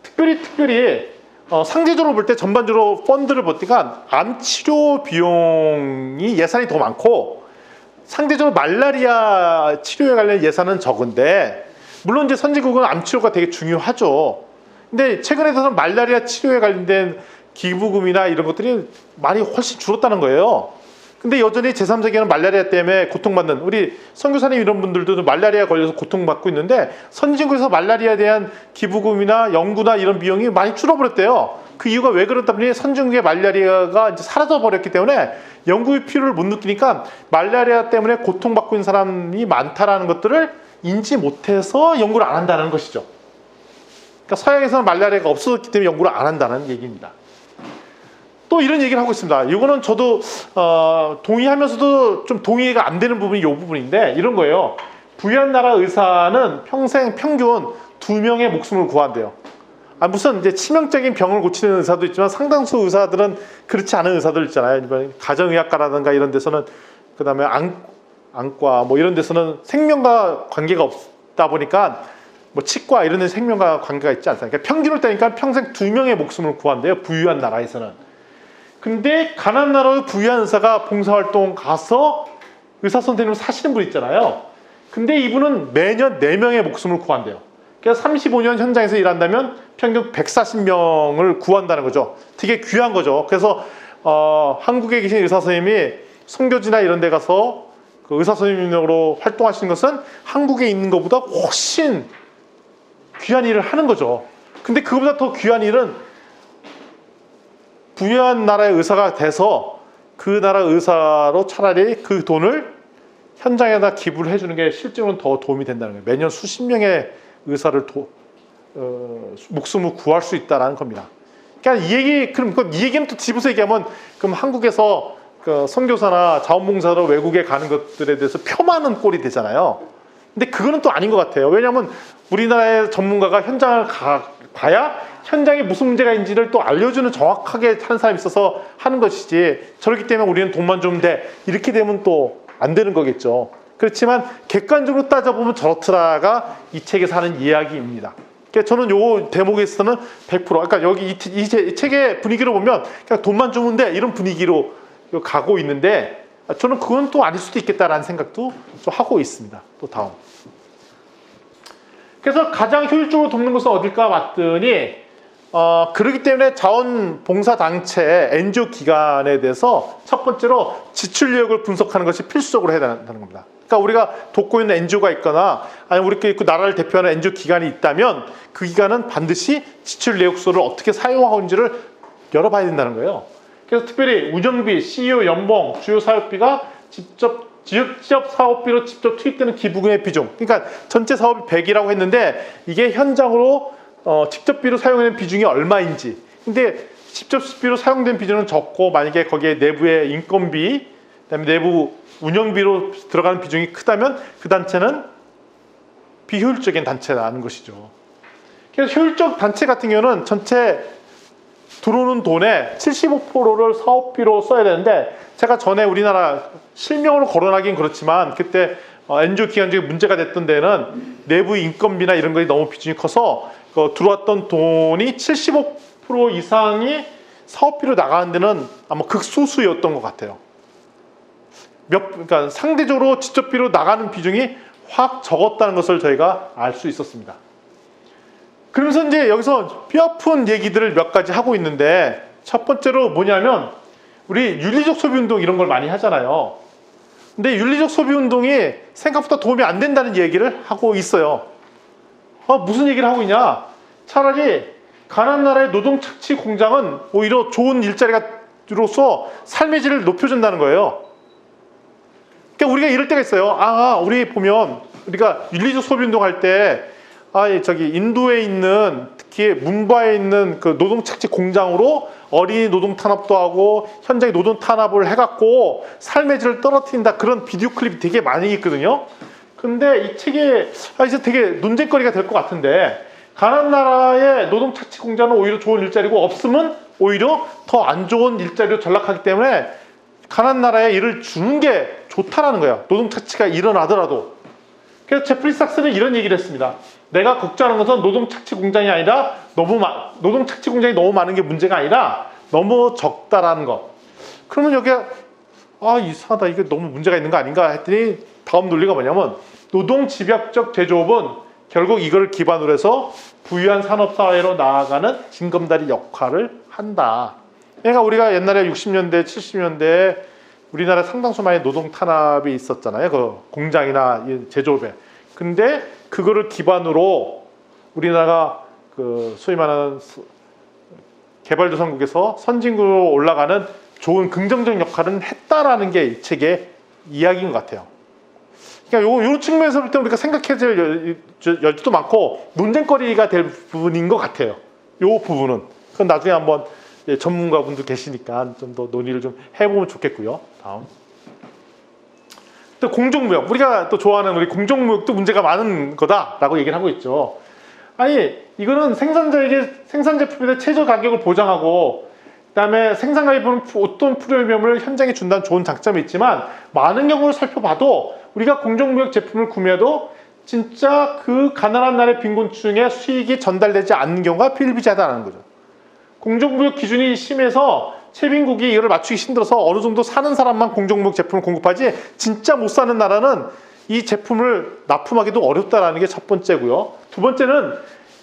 특별히 상대적으로 볼 때 전반적으로 펀드를 보니까 암 치료 비용이 예산이 더 많고 상대적으로 말라리아 치료에 관련 예산은 적은데 물론 이제 선진국은 암 치료가 되게 중요하죠. 근데 최근에 들어서 말라리아 치료에 관련된 기부금이나 이런 것들이 많이 훨씬 줄었다는 거예요. 근데 여전히 제3세계는 말라리아 때문에 고통받는 우리 선교사님 이런 분들도 말라리아 걸려서 고통받고 있는데 선진국에서 말라리아에 대한 기부금이나 연구나 이런 비용이 많이 줄어버렸대요. 그 이유가 왜 그렇다 보니 선진국의 말라리아가 이제 사라져 버렸기 때문에 연구의 필요를 못 느끼니까 말라리아 때문에 고통받고 있는 사람이 많다라는 것들을 인지 못해서 연구를 안 한다는 것이죠. 그러니까 서양에서는 말라리아가 없어졌기 때문에 연구를 안 한다는 얘기입니다. 또 이런 얘기를 하고 있습니다. 이거는 저도 동의하면서도 좀 동의가 안 되는 부분이 이 부분인데 이런 거예요. 부유한 나라 의사는 평생 평균 2명의 목숨을 구한대요. 무슨 이제 치명적인 병을 고치는 의사도 있지만 상당수 의사들은 그렇지 않은 의사들 있잖아요. 가정의학과라든가 이런 데서는 그다음에 안과 뭐 이런 데서는 생명과 관계가 없다 보니까 뭐 치과 이런 데 생명과 관계가 있지 않습니까? 그러니까 평균을 따니까 평생 2명의 목숨을 구한대요. 부유한 나라에서는. 근데 가난한 나라의 부유한 의사가 봉사활동 가서 의사 선생님을 사시는 분 있잖아요. 근데 이분은 매년 4명의 목숨을 구한대요. 그래서 35년 현장에서 일한다면 평균 140명을 구한다는 거죠. 되게 귀한 거죠. 그래서 한국에 계신 의사 선생님이 선교지나 이런 데 가서 그 의사 선생님으로 활동하시는 것은 한국에 있는 것보다 훨씬 귀한 일을 하는 거죠. 근데 그거보다 더 귀한 일은 부유한 나라의 의사가 돼서 그 나라 의사로 차라리 그 돈을 현장에다 기부를 해주는 게 실제로는 더 도움이 된다는 거예요. 매년 수십 명의 의사를 목숨을 구할 수 있다는 겁니다. 그러니까 이 얘기는 또 집어서 얘기하면 그럼 한국에서 그 선교사나 자원봉사로 외국에 가는 것들에 대해서 폄하하는 꼴이 되잖아요. 근데 그거는 또 아닌 것 같아요. 왜냐하면 우리나라의 전문가가 현장을 가야 현장에 무슨 문제가 있는지를 또 알려주는 정확하게 하는 사람이 있어서 하는 것이지 저렇기 때문에 우리는 돈만 주면 돼 이렇게 되면 또 안 되는 거겠죠. 그렇지만 객관적으로 따져보면 저렇더라가 이 책에서 하는 이야기입니다. 그러니까 저는 요 대목에서는 100% 그러니까 여기 이 책의 분위기로 보면 그냥 돈만 주면 돼 이런 분위기로 가고 있는데 저는 그건 또 아닐 수도 있겠다라는 생각도 좀 하고 있습니다. 또 다음. 그래서 가장 효율적으로 돕는 것은 어딜까 봤더니 그렇기 때문에 자원봉사단체 NGO 기관에 대해서 첫 번째로 지출 내역을 분석하는 것이 필수적으로 해야 된다는 겁니다. 그러니까 우리가 돕고 있는 NGO가 있거나 아니면 우리끼리 그 나라를 대표하는 NGO 기관이 있다면 그 기관은 반드시 지출 내역서를 어떻게 사용하고 있는지를 열어봐야 된다는 거예요. 그래서 특별히 운영비, CEO 연봉, 주요 사업비가 직접 사업비로 직접 투입되는 기부금의 비중. 그러니까 전체 사업이 100이라고 했는데 이게 현장으로 직접비로 사용하는 비중이 얼마인지. 근데 직접비로 사용된 비중은 적고 만약에 거기에 내부의 인건비, 그다음에 내부 운영비로 들어가는 비중이 크다면 그 단체는 비효율적인 단체라는 것이죠. 그래서 효율적 단체 같은 경우는 전체 들어오는 돈의 75%를 사업비로 써야 되는데 제가 전에 우리나라 실명으로 거론하기는 그렇지만 그때 NGO 기관 중에 문제가 됐던 데는 내부 인건비나 이런 것이 너무 비중이 커서 들어왔던 돈이 75% 이상이 사업비로 나가는 데는 아마 극소수였던 것 같아요. 그러니까 상대적으로 직접비로 나가는 비중이 확 적었다는 것을 저희가 알 수 있었습니다. 그러면서 이제 여기서 뼈아픈 얘기들을 몇 가지 하고 있는데, 첫 번째로 뭐냐면 우리 윤리적 소비 운동 이런 걸 많이 하잖아요. 근데 윤리적 소비 운동이 생각보다 도움이 안 된다는 얘기를 하고 있어요. 무슨 얘기를 하고 있냐? 차라리 가난한 나라의 노동 착취 공장은 오히려 좋은 일자리로서 삶의 질을 높여준다는 거예요. 그러니까 우리가 이럴 때가 있어요. 우리 보면 우리가 윤리적 소비 운동 할 때 저기 인도에 있는, 특히 문바에 있는 그 노동 착취 공장으로 어린이 노동 탄압도 하고 현장에 노동 탄압을 해갖고 삶의 질을 떨어뜨린다, 그런 비디오 클립이 되게 많이 있거든요. 근데 이 책이 이제 되게 논쟁거리가 될 것 같은데, 가난한 나라의 노동 착취 공장은 오히려 좋은 일자리고 없으면 오히려 더 안 좋은 일자리로 전락하기 때문에 가난한 나라에 일을 주는 게 좋다라는 거예요. 노동 착취가 일어나더라도. 그래서 제프리 삭스는 이런 얘기를 했습니다. 내가 걱정하는 것은 노동 착취 공장이 아니라 노동 착취 공장이 너무 많은 게 문제가 아니라 너무 적다라는 것. 그러면 여기에 이상하다, 이게 너무 문제가 있는 거 아닌가 했더니 다음 논리가 뭐냐면, 노동 집약적 제조업은 결국 이걸 기반으로 해서 부유한 산업사회로 나아가는 징검다리 역할을 한다. 그러니까 우리가 옛날에 60년대, 70년대에 우리나라 상당수 많이 노동 탄압이 있었잖아요. 그 공장이나 제조업에. 근데 그거를 기반으로 우리나라가 그 소위 말하는 개발도상국에서 선진국으로 올라가는 좋은 긍정적 역할은 했다라는 게 이 책의 이야기인 것 같아요. 그러니까 요 측면에서 볼 때 우리가 생각해야 될 여지도 많고 논쟁거리가 될 부분인 것 같아요. 요 부분은. 그건 나중에 한번 전문가분들 계시니까 좀 더 논의를 좀 해보면 좋겠고요. 다음. 또 공정무역. 우리가 또 좋아하는 우리 공정무역도 문제가 많은 거다라고 얘기를 하고 있죠. 이거는 생산자에게 생산 제품에 대해 최저 가격을 보장하고, 그다음에 생산가에 보는 어떤 프리미엄을 현장에 준다는 좋은 장점이 있지만, 많은 경우를 살펴봐도 우리가 공정무역 제품을 구매해도 진짜 그 가난한 나라의 빈곤층에 수익이 전달되지 않는 경우가 비일비재하다는 거죠. 공정무역 기준이 심해서 최빈국이 이거를 맞추기 힘들어서 어느 정도 사는 사람만 공정무역 제품을 공급하지, 진짜 못 사는 나라는 이 제품을 납품하기도 어렵다라는 게 첫 번째고요. 두 번째는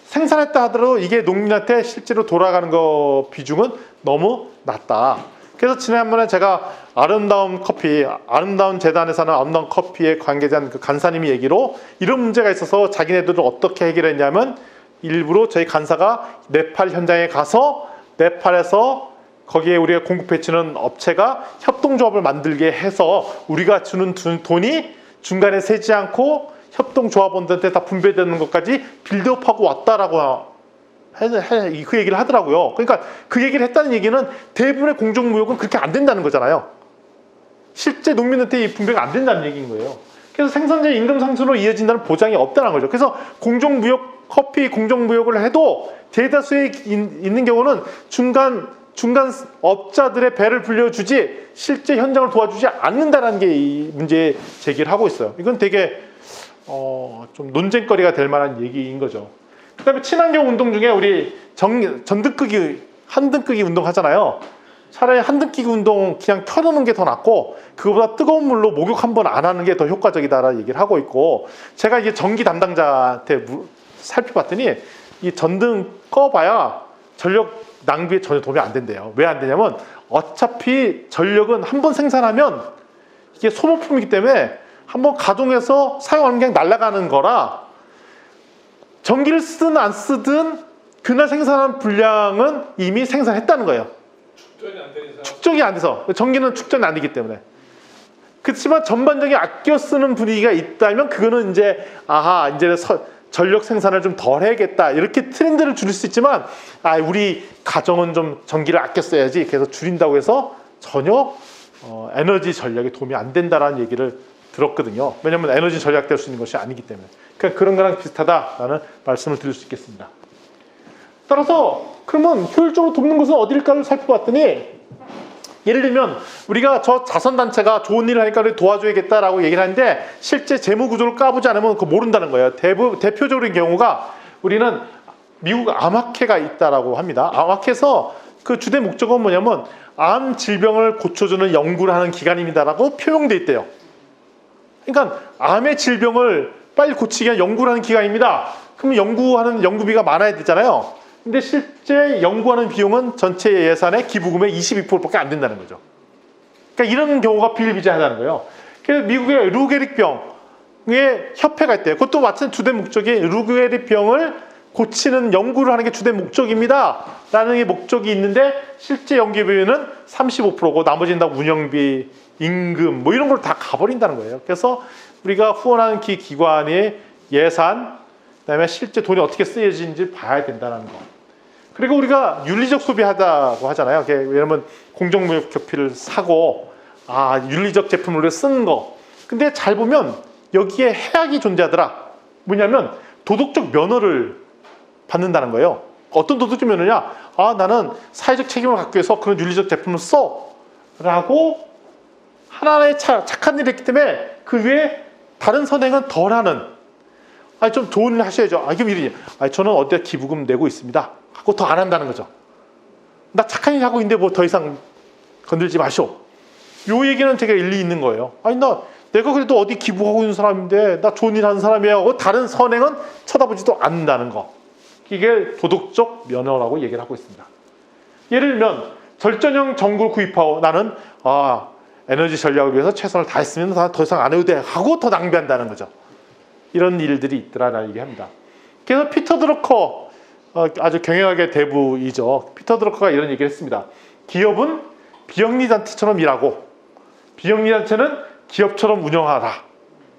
생산했다 하더라도 이게 농민한테 실제로 돌아가는 거 비중은 너무 낮다. 그래서 지난번에 제가 아름다운 재단에서 하는 아름다운 커피의 관계자 그 간사님이 얘기로 이런 문제가 있어서 자기네들은 어떻게 해결했냐면, 일부러 저희 간사가 네팔 현장에 가서 네팔에서 거기에 우리가 공급해주는 업체가 협동조합을 만들게 해서 우리가 주는 돈이 중간에 새지 않고 협동조합원들한테 다 분배되는 것까지 빌드업하고 왔다라고 그 얘기를 하더라고요. 그러니까 그 얘기를 했다는 얘기는 대부분의 공정무역은 그렇게 안 된다는 거잖아요. 실제 농민한테 이 분배가 안 된다는 얘기인 거예요. 그래서 생산자의 임금 상승으로 이어진다는 보장이 없다는 거죠. 그래서 공정무역, 커피 공정무역을 해도 대다수의 있는 경우는 중간 업자들의 배를 불려주지 실제 현장을 도와주지 않는다는 게 이 문제 제기를 하고 있어요. 이건 되게 좀 논쟁거리가 될 만한 얘기인 거죠. 그 다음에 친환경 운동 중에 우리 한등끄기 운동 하잖아요. 차라리 한등끄기 운동 그냥 켜놓는 게 더 낫고, 그거보다 뜨거운 물로 목욕 한 번 안 하는 게 더 효과적이다라는 얘기를 하고 있고, 제가 이제 전기 담당자한테 살펴봤더니 이 전등 꺼봐야 전력 낭비에 전혀 도움이 안 된대요. 왜 안 되냐면, 어차피 전력은 한 번 생산하면 이게 소모품이기 때문에 한번 가동해서 사용하면 그냥 날아가는 거라, 전기를 쓰든 안 쓰든 그날 생산한 분량은 이미 생산했다는 거예요. 축적이 안 돼서. 전기는 축전이 안 되기 때문에. 그렇지만 전반적인 아껴 쓰는 분위기가 있다면 그거는 이제 이제 전력 생산을 좀 덜 해야겠다, 이렇게 트렌드를 줄일 수 있지만, 우리 가정은 좀 전기를 아껴 써야지, 그래서 줄인다고 해서 전혀 에너지 전략에 도움이 안 된다라는 얘기를 들었거든요. 왜냐하면 에너지 절약될 수 있는 것이 아니기 때문에. 그러니까 그런 거랑 비슷하다라는 말씀을 드릴 수 있겠습니다. 따라서 그러면 효율적으로 돕는 것은 어딜까를 살펴봤더니, 예를 들면 우리가 저 자선단체가 좋은 일을 하니까 우리 도와줘야겠다라고 얘기를 하는데, 실제 재무 구조를 까보지 않으면 그거 모른다는 거예요. 대표적인 경우가 우리는 미국 아마케가 있다라고 합니다. 아마케에서 그 주된 목적은 뭐냐면 암 질병을 고쳐주는 연구를 하는 기관입니다라고 표명돼 있대요. 그러니까 암의 질병을 빨리 고치기 위한 연구를 하는 기관입니다. 그럼 연구하는 연구비가 많아야 되잖아요. 근데 실제 연구하는 비용은 전체 예산의 기부금의 22%밖에 안 된다는 거죠. 그러니까 이런 경우가 비일비재하다는 거예요. 그래서 미국의 루게릭병의 협회가 있대요. 그것도 마찬가지 주된 목적이 루게릭병을 고치는 연구를 하는 게 주된 목적입니다 라는 게 목적이 있는데 실제 연구비는 35%고 나머지는 다 운영비, 임금 뭐 이런 걸 다 가버린다는 거예요. 그래서 우리가 후원하는 기관의 예산, 그다음에 실제 돈이 어떻게 쓰여지는지 봐야 된다는 거. 그리고 우리가 윤리적 소비하다고 하잖아요. 왜냐면 공정무역교피를 사고 윤리적 제품을 우리가 쓰는 거. 근데 잘 보면 여기에 해악이 존재하더라. 뭐냐면 도덕적 면허를 받는다는 거예요. 어떤 도덕적 면허냐? 나는 사회적 책임을 갖기 위해서 그런 윤리적 제품을 써 라고 하나의 착한 일을 했기 때문에 그 외에 다른 선행은 덜하는, 좀 좋은 일 하셔야죠. 그럼 이러지. 저는 어디다 기부금 내고 있습니다 하고 더 안 한다는 거죠. 나 착한 일 하고 있는데 뭐 더 이상 건들지 마시오. 요 얘기는 되게 일리 있는 거예요. 내가 그래도 어디 기부하고 있는 사람인데 나 좋은 일 하는 사람이야 하고 다른 선행은 쳐다보지도 않는다는 거. 이게 도덕적 면허라고 얘기를 하고 있습니다. 예를 들면 절전형 전구를 구입하고 나는 에너지 전략을 위해서 최선을 다했으면 더 이상 안 해도 돼 하고 더 낭비한다는 거죠. 이런 일들이 있더라라는 얘기합니다. 그래서 피터 드러커, 아주 경영학의 대부이죠. 피터 드러커가 이런 얘기를 했습니다. 기업은 비영리단체처럼 일하고 비영리단체는 기업처럼 운영하라.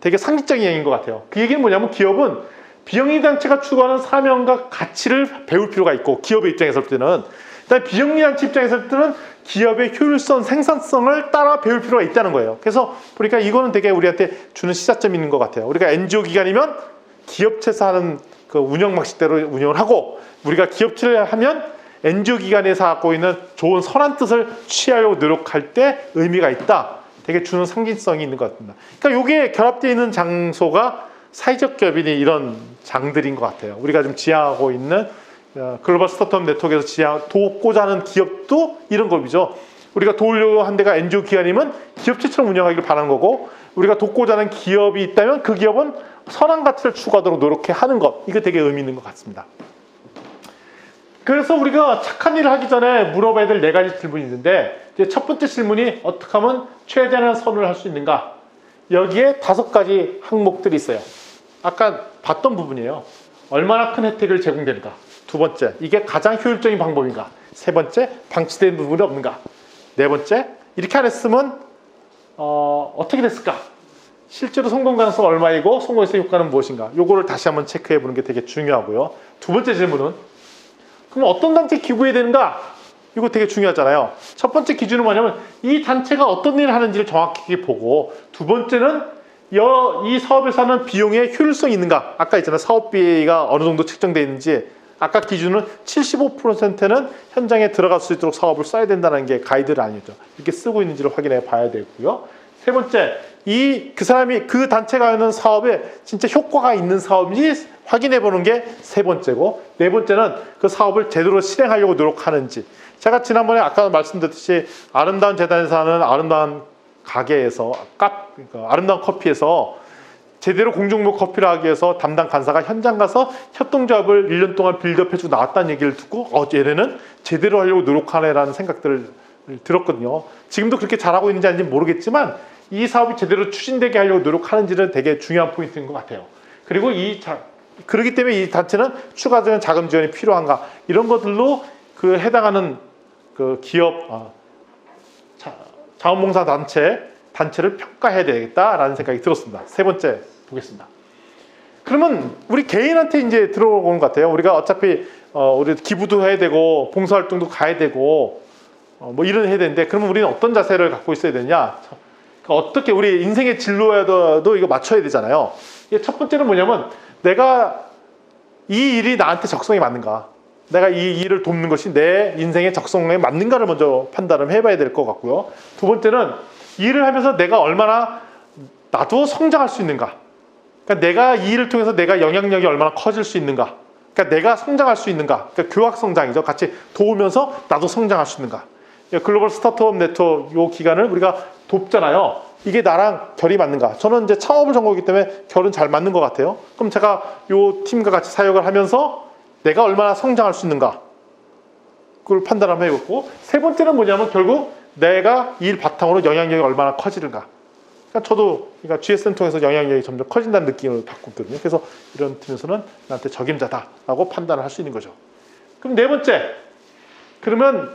되게 상식적인 얘기인 것 같아요. 그 얘기는 뭐냐면 기업은 비영리단체가 추구하는 사명과 가치를 배울 필요가 있고, 기업의 입장에서 볼 때는, 그다음에 비영리단체 입장에서 볼 때는 기업의 효율성, 생산성을 따라 배울 필요가 있다는 거예요. 그래서 보니까 이거는 되게 우리한테 주는 시사점이 있는 것 같아요. 우리가 NGO 기관이면 기업체에서 하는 그 운영 방식대로 운영을 하고, 우리가 기업체를 하면 NGO 기관에서 갖고 있는 좋은 선한 뜻을 취하려고 노력할 때 의미가 있다. 되게 주는 상징성이 있는 것 같습니다. 그러니까 이게 결합되어 있는 장소가 사회적 기업이니 이런 장들인 것 같아요. 우리가 지금 지향하고 있는 글로벌 스타트업 네트워크에서 돕고자 하는 기업도 이런 겁이죠. 우리가 도우려고 한 데가 NGO 기관이면 기업체처럼 운영하기를 바라는 거고, 우리가 돕고자 하는 기업이 있다면 그 기업은 선한 가치를 추구하도록 노력해 하는 것. 이거 되게 의미 있는 것 같습니다. 그래서 우리가 착한 일을 하기 전에 물어봐야 될 4가지 질문이 있는데, 이제 첫 번째 질문이 어떻게 하면 최대한의 선을 할 수 있는가? 여기에 5가지 항목들이 있어요. 아까 봤던 부분이에요. 얼마나 큰 혜택을 제공되는가? 두 번째, 이게 가장 효율적인 방법인가? 세 번째, 방치된 부분이 없는가? 네 번째, 이렇게 안 했으면 어떻게 됐을까? 실제로 성공 가능성 얼마이고 성공했을 효과는 무엇인가? 요거를 다시 한번 체크해 보는 게 되게 중요하고요. 두 번째 질문은, 그럼 어떤 단체에 기부해야 되는가? 이거 되게 중요하잖아요. 첫 번째 기준은 뭐냐면 이 단체가 어떤 일을 하는지를 정확히 보고, 두 번째는 이 사업에서 하는 비용의 효율성이 있는가? 아까 있잖아요. 사업비가 어느 정도 책정되어 있는지. 아까 기준은 75%는 현장에 들어갈 수 있도록 사업을 써야 된다는 게 가이드를 아니죠. 이렇게 쓰고 있는지를 확인해 봐야 되고요. 세 번째, 그 사람이 그 단체가 하는 사업에 진짜 효과가 있는 사업인지 확인해 보는 게 세 번째고, 네 번째는 그 사업을 제대로 실행하려고 노력하는지. 제가 지난번에 아까 말씀드렸듯이 아름다운 재단에서 하는 아름다운 가게에서 그러니까 아름다운 커피에서 제대로 공중무 커피를 하기 위해서 담당 간사가 현장 가서 협동조합을 1년 동안 빌드업해주고 나왔다는 얘기를 듣고 얘네는 제대로 하려고 노력하네라는 생각들을 들었거든요. 지금도 그렇게 잘하고 있는지 아닌지 모르겠지만 이 사업이 제대로 추진되게 하려고 노력하는지는 되게 중요한 포인트인 것 같아요. 그리고 그렇기 때문에 이 단체는 추가적인 자금 지원이 필요한가, 이런 것들로 그 해당하는 그 기업 자원봉사 단체를 평가해야 되겠다라는 생각이 들었습니다. 세 번째 보겠습니다. 그러면 우리 개인한테 이제 들어오는 것 같아요. 우리가 어차피 우리 기부도 해야 되고 봉사활동도 가야 되고 뭐 이런 해야 되는데, 그러면 우리는 어떤 자세를 갖고 있어야 되냐? 어떻게 우리 인생의 진로에도 이거 맞춰야 되잖아요. 이게 첫 번째는 뭐냐면, 내가 이 일이 나한테 적성이 맞는가, 내가 이 일을 돕는 것이 내 인생의 적성에 맞는가를 먼저 판단을 해봐야 될 것 같고요. 두 번째는 일을 하면서 내가 얼마나 나도 성장할 수 있는가, 그러니까 내가 이 일을 통해서 내가 영향력이 얼마나 커질 수 있는가, 그러니까 내가 성장할 수 있는가? 그러니까 교학 성장이죠. 같이 도우면서 나도 성장할 수 있는가? 글로벌 스타트업 네트워크 요 기간을 우리가 돕잖아요. 이게 나랑 결이 맞는가? 저는 이제 창업을 전공이기 때문에 결은 잘 맞는 것 같아요. 그럼 제가 요 팀과 같이 사역을 하면서 내가 얼마나 성장할 수 있는가? 그걸 판단을 한번 해봤고, 세 번째는 뭐냐면 결국 내가 이 일 바탕으로 영향력이 얼마나 커지는가? 그러니까 저도 그러니까 GSN 통해서 영향력이 점점 커진다는 느낌을 받고 있거든요. 그래서 이런 팀에서는 나한테 적임자다라고 판단을 할 수 있는 거죠. 그럼 네 번째, 그러면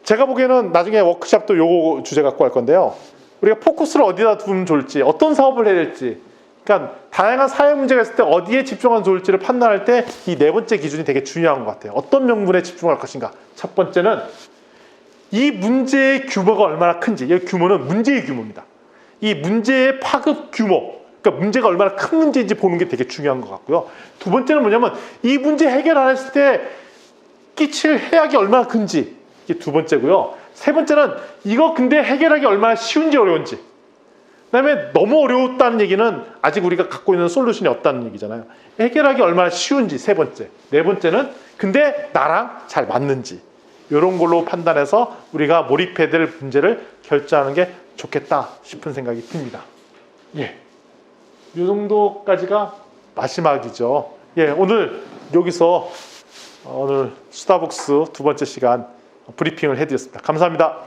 제가 보기에는 나중에 워크샵도 요거 주제 갖고 할 건데요. 우리가 포커스를 어디다 두면 좋을지, 어떤 사업을 해야 될지, 그러니까 다양한 사회 문제가 있을 때 어디에 집중하면 좋을지를 판단할 때 이 네 번째 기준이 되게 중요한 것 같아요. 어떤 명분에 집중할 것인가. 첫 번째는 이 문제의 규모가 얼마나 큰지. 이 규모는 문제의 규모입니다. 이 문제의 파급 규모, 그러니까 문제가 얼마나 큰 문제인지 보는 게 되게 중요한 것 같고요. 두 번째는 뭐냐면 이 문제 해결 안 했을 때 끼칠 해악이 얼마나 큰지. 이게 두 번째고요. 세 번째는 이거 근데 해결하기 얼마나 쉬운지 어려운지. 그다음에 너무 어려웠다는 얘기는 아직 우리가 갖고 있는 솔루션이 없다는 얘기잖아요. 해결하기 얼마나 쉬운지 세 번째. 네 번째는 근데 나랑 잘 맞는지. 이런 걸로 판단해서 우리가 몰입해야 될 문제를 결정하는 게 좋겠다 싶은 생각이 듭니다. 예, 이 정도까지가 마지막이죠. 예, 오늘 여기서 오늘 스타벅스 두 번째 시간 브리핑을 해드렸습니다. 감사합니다.